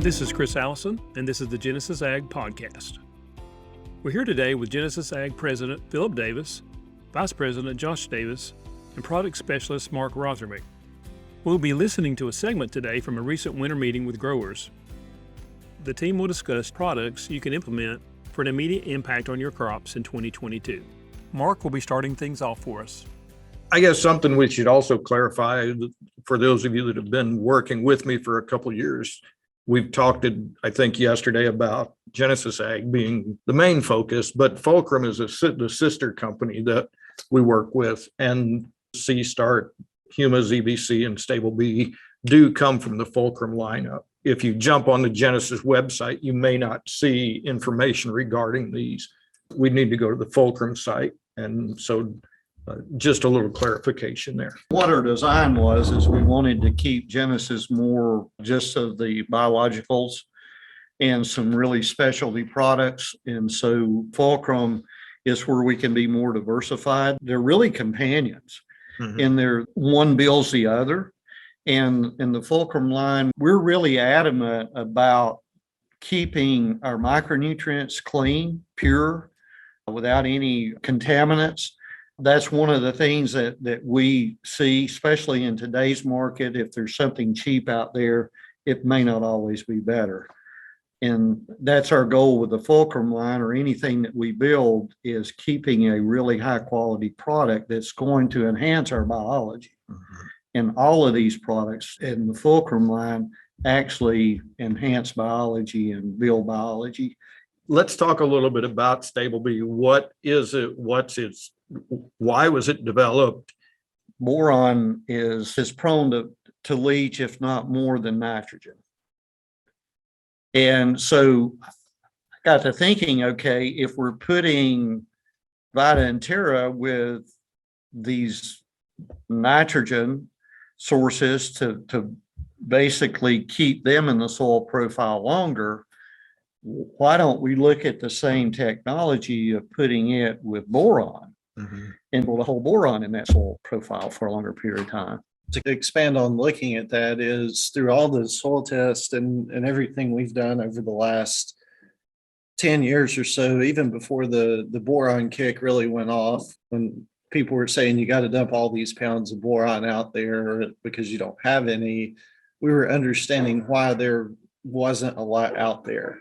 This is Chris Allison, and this is the Genesis Ag Podcast. We're here today with Genesis Ag President Phillip Davis, Vice President Josh Davis, and Product Specialist Mark Rothermich. We'll be listening to a segment today from a recent winter meeting with growers. The team will discuss products you can implement for an immediate impact on your crops in 2022. Mark will be starting things off for us. I guess something we should also clarify for those of you that have been working with me for a couple of years. We've talked, I think, yesterday about Genesis Ag being the main focus, but Fulcrum is the sister company that we work with, and seastart, Huma ZBC, and Stable B do come from the Fulcrum lineup. If you jump on the Genesis website, you may not see information regarding these. We need to go to the Fulcrum site, and so just a little clarification there. What our design was is we wanted to keep Genesis more just of the biologicals and some really specialty products. And so Fulcrum is where we can be more diversified. They're really companions, and they're one builds the other. And in the Fulcrum line, we're really adamant about keeping our micronutrients clean, pure, without any contaminants. That's one of the things that we see, especially in today's market. If there's something cheap out there, it may not always be better. And that's our goal with the Fulcrum line, or anything that we build, is keeping a really high quality product that's going to enhance our biology. And all of these products in the Fulcrum line actually enhance biology and build biology. Let's talk a little bit about Stable B. What is it? Why was it developed? Boron is prone to leach, if not more than nitrogen. And so I got to thinking, okay, if we're putting Vita and Terra with these nitrogen sources to basically keep them in the soil profile longer, why don't we look at the same technology of putting it with boron? And we'll hold boron in that soil profile for a longer period of time. To expand on looking at that is through all the soil tests and everything we've done over the last 10 years or so, even before the boron kick really went off, when people were saying you got to dump all these pounds of boron out there because you don't have any, we were understanding why there wasn't a lot out there.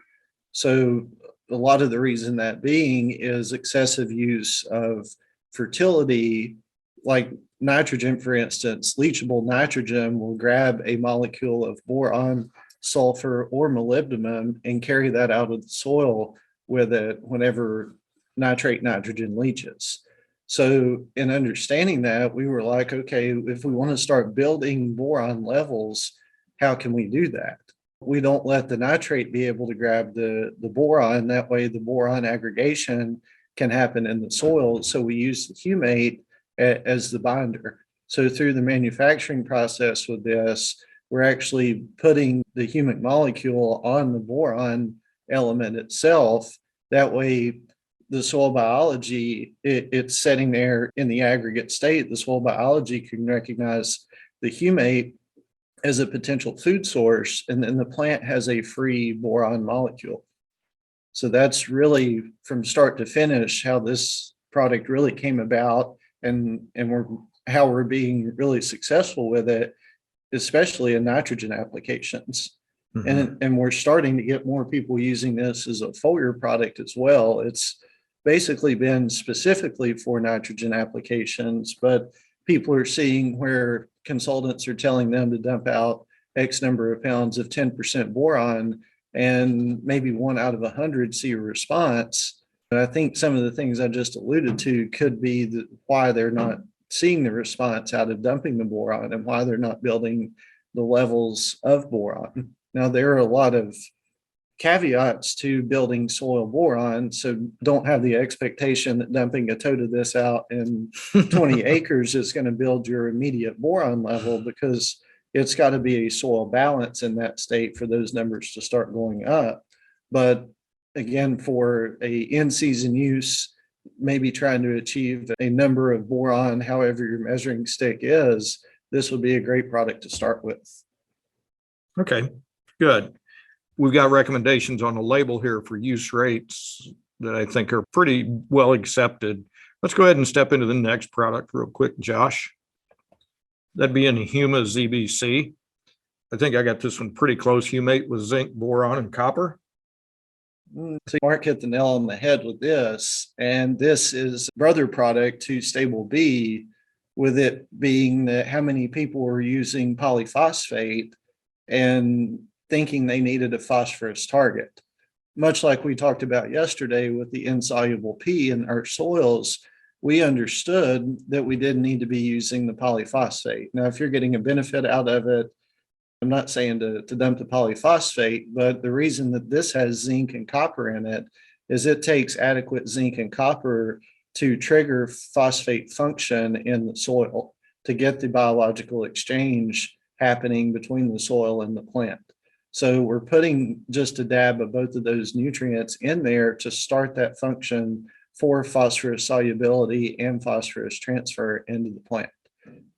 So a lot of the reason that being is excessive use of fertility, like nitrogen, for instance. Leachable nitrogen will grab a molecule of boron, sulfur, or molybdenum and carry that out of the soil with it whenever nitrate nitrogen leaches. So in understanding that, we were like, okay, if we want to start building boron levels, how can we do that? We don't let the nitrate be able to grab the boron. That way the boron aggregation can happen in the soil. So we use the humate as the binder. So through the manufacturing process with this, we're actually putting the humic molecule on the boron element itself. That way the soil biology, it's sitting there in the aggregate state. The soil biology can recognize the humate as a potential food source, and then the plant has a free boron molecule. So that's really from start to finish how this product really came about, and how we're being really successful with it, especially in nitrogen applications. And we're starting to get more people using this as a foliar product as well. It's basically been specifically for nitrogen applications, but people are seeing where consultants are telling them to dump out X number of pounds of 10% boron, and maybe 1 out of 100 see a response. And I think some of the things I just alluded to could be why they're not seeing the response out of dumping the boron, and why they're not building the levels of boron. Now, there are a lot of caveats to building soil boron, so don't have the expectation that dumping a tote of this out in 20 acres is going to build your immediate boron level, because it's got to be a soil balance in that state for those numbers to start going up. But again, for a in-season use, maybe trying to achieve a number of boron, however your measuring stick is, this would be a great product to start with. Okay, good. we've got recommendations on the label here for use rates that I think are pretty well accepted. Let's go ahead and step into the next product real quick, Josh. That'd be in Huma ZBC. I think I got this one pretty close. Humate with zinc, boron, and copper. So Mark hit the nail on the head with this, and this is brother product to Stable B, with it being that how many people were using polyphosphate and thinking they needed a phosphorus target. Much like we talked about yesterday with the insoluble P in our soils, we understood that we didn't need to be using the polyphosphate. Now, if you're getting a benefit out of it, I'm not saying to dump the polyphosphate, but the reason that this has zinc and copper in it is it takes adequate zinc and copper to trigger phosphate function in the soil to get the biological exchange happening between the soil and the plant. So we're putting just a dab of both of those nutrients in there to start that function for phosphorus solubility and phosphorus transfer into the plant.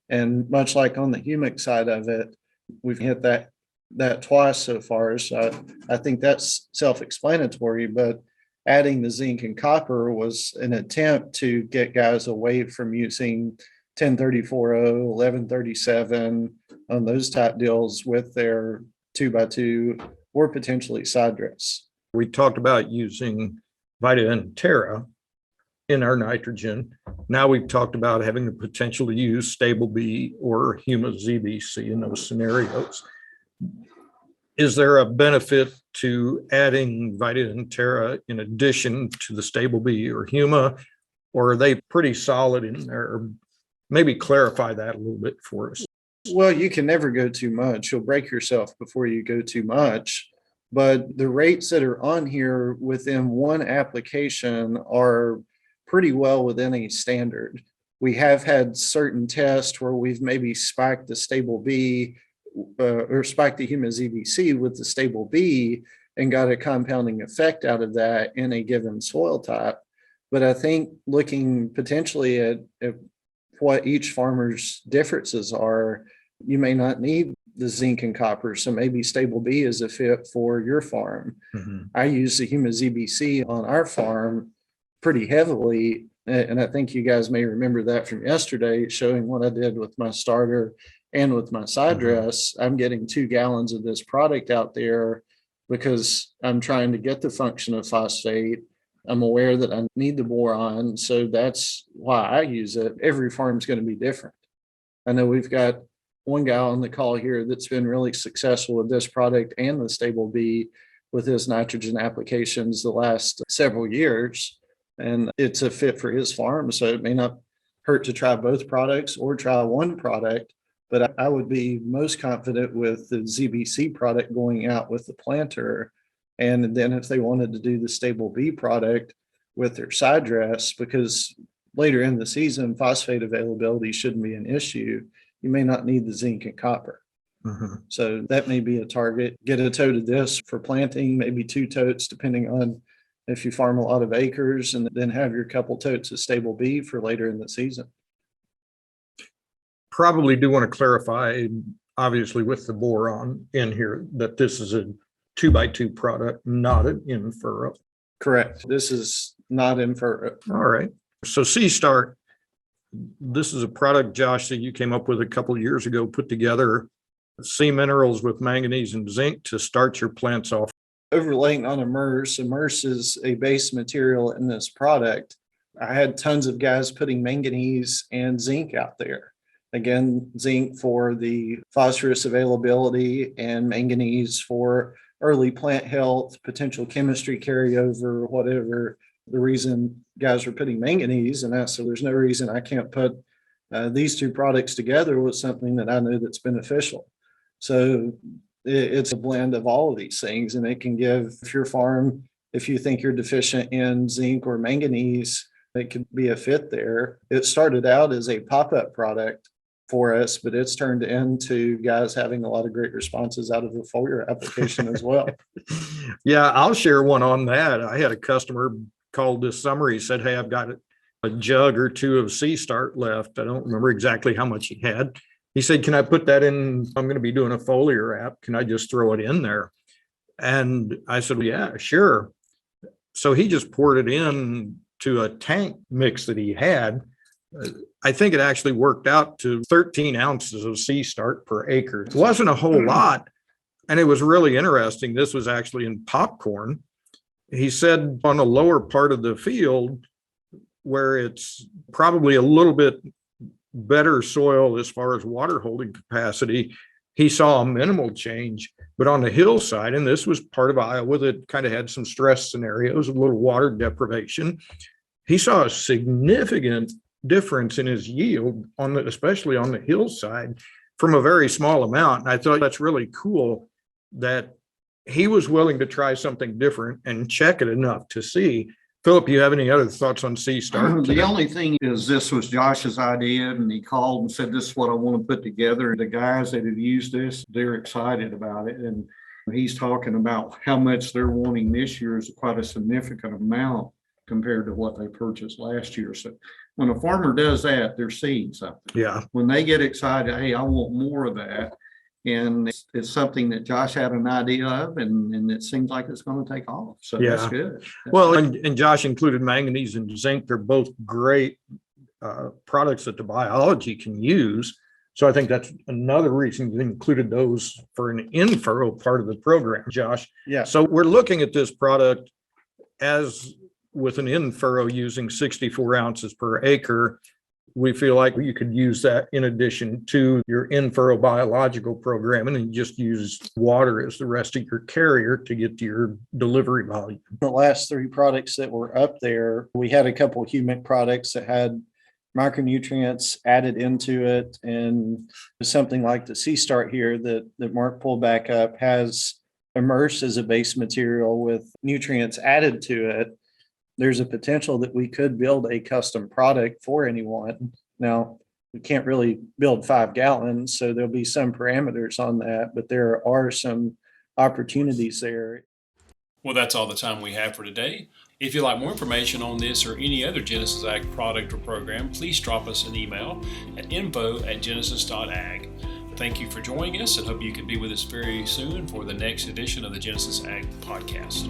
And much like on the humic side of it, we've hit that twice so far. So I think that's self-explanatory, but adding the zinc and copper was an attempt to get guys away from using 1034-0, 1137 on those type deals with their 2x2 or potentially side dress. We talked about using Vita and Terra in our nitrogen. Now we've talked about having the potential to use Stable B or Huma ZBC in those scenarios. Is there a benefit to adding Vita and Terra in addition to the Stable B or Huma, or are they pretty solid in there? Maybe clarify that a little bit for us. Well, you can never go too much. You'll break yourself before you go too much. But the rates that are on here within one application are pretty well within a standard. We have had certain tests where we've maybe spiked the Stable B or spiked the Huma ZBC with the Stable B and got a compounding effect out of that in a given soil type. But I think looking potentially at what each farmer's differences are, you may not need the zinc and copper. So maybe Stable B is a fit for your farm. Mm-hmm. I use the Huma ZBC on our farm pretty heavily. And I think you guys may remember that from yesterday, showing what I did with my starter and with my side dress. I'm getting 2 gallons of this product out there because I'm trying to get the function of phosphate. I'm aware that I need the boron. So that's why I use it. Every farm's going to be different. I know we've got one guy on the call here that's been really successful with this product and the Stable B with his nitrogen applications the last several years. And it's a fit for his farm. So it may not hurt to try both products or try one product, but I would be most confident with the ZBC product going out with the planter. And then if they wanted to do the Stable B product with their side dress, because later in the season, phosphate availability shouldn't be an issue. You may not need the zinc and copper. Mm-hmm. So that may be a target. Get a tote of this for planting, maybe 2 totes, depending on if you farm a lot of acres, and then have your couple totes of Stable B for later in the season. Probably do want to clarify, obviously with the boron in here, that this is a 2x2 product, not an in-furrow. Correct. This is not in-furrow. All right. So seastart, this is a product, Josh, that you came up with a couple of years ago, put together sea minerals with manganese and zinc to start your plants off. Overlaying on immerse. Immerse is a base material in this product. I had tons of guys putting manganese and zinc out there. Again, zinc for the phosphorus availability and manganese for early plant health, potential chemistry carryover, whatever the reason guys were putting manganese. And so there's no reason I can't put these 2 products together with something that I know that's beneficial. So it's a blend of all of these things, and it can give your farm, if you think you're deficient in zinc or manganese, it could be a fit there. It started out as a pop-up product for us, but it's turned into guys having a lot of great responses out of the foliar application as well. Yeah, I'll share one on that. I had a customer called this summer. He said, "Hey, I've got a jug or 2 of seastart left." I don't remember exactly how much he had. He said, "Can I put that in? I'm going to be doing a foliar app. Can I just throw it in there?" And I said, yeah, sure. So he just poured it in to a tank mix that he had. I think it actually worked out to 13 ounces of seastart per acre. It wasn't a whole lot. And it was really interesting. This was actually in popcorn. He said on the lower part of the field, where it's probably a little bit better soil as far as water holding capacity, he saw a minimal change. But on the hillside, and this was part of Iowa that kind of had some stress scenarios, a little water deprivation, he saw a significant difference in his yield, especially on the hillside, from a very small amount. And I thought that's really cool that he was willing to try something different and check it enough to see. Phillip, you have any other thoughts on seastart? The only thing is, this was Josh's idea, and he called and said, this is what I want to put together. The guys that have used this, they're excited about it. And he's talking about how much they're wanting this year is quite a significant amount compared to what they purchased last year. So when a farmer does that, they're seeing something. Yeah. When they get excited, hey, I want more of that. And it's something that Josh had an idea of, and it seems like it's going to take off. So that's good. Well, and Josh included manganese and zinc. They're both great products that the biology can use. So I think that's another reason you included those for an in-furrow part of the program, Josh. Yeah. So we're looking at this product as with an in-furrow using 64 ounces per acre. We feel like you could use that in addition to your in-furrow biological program, and then just use water as the rest of your carrier to get to your delivery volume. The last three products that were up there, we had a couple of humic products that had micronutrients added into it, and something like the seastart here that Mark pulled back up has immersed as a base material with nutrients added to it. There's a potential that we could build a custom product for anyone. Now, we can't really build 5 gallons, so there'll be some parameters on that, but there are some opportunities there. Well, that's all the time we have for today. If you'd like more information on this or any other Genesis Ag product or program, please drop us an email at info@genesis.ag. Thank you for joining us, and hope you can be with us very soon for the next edition of the Genesis Ag podcast.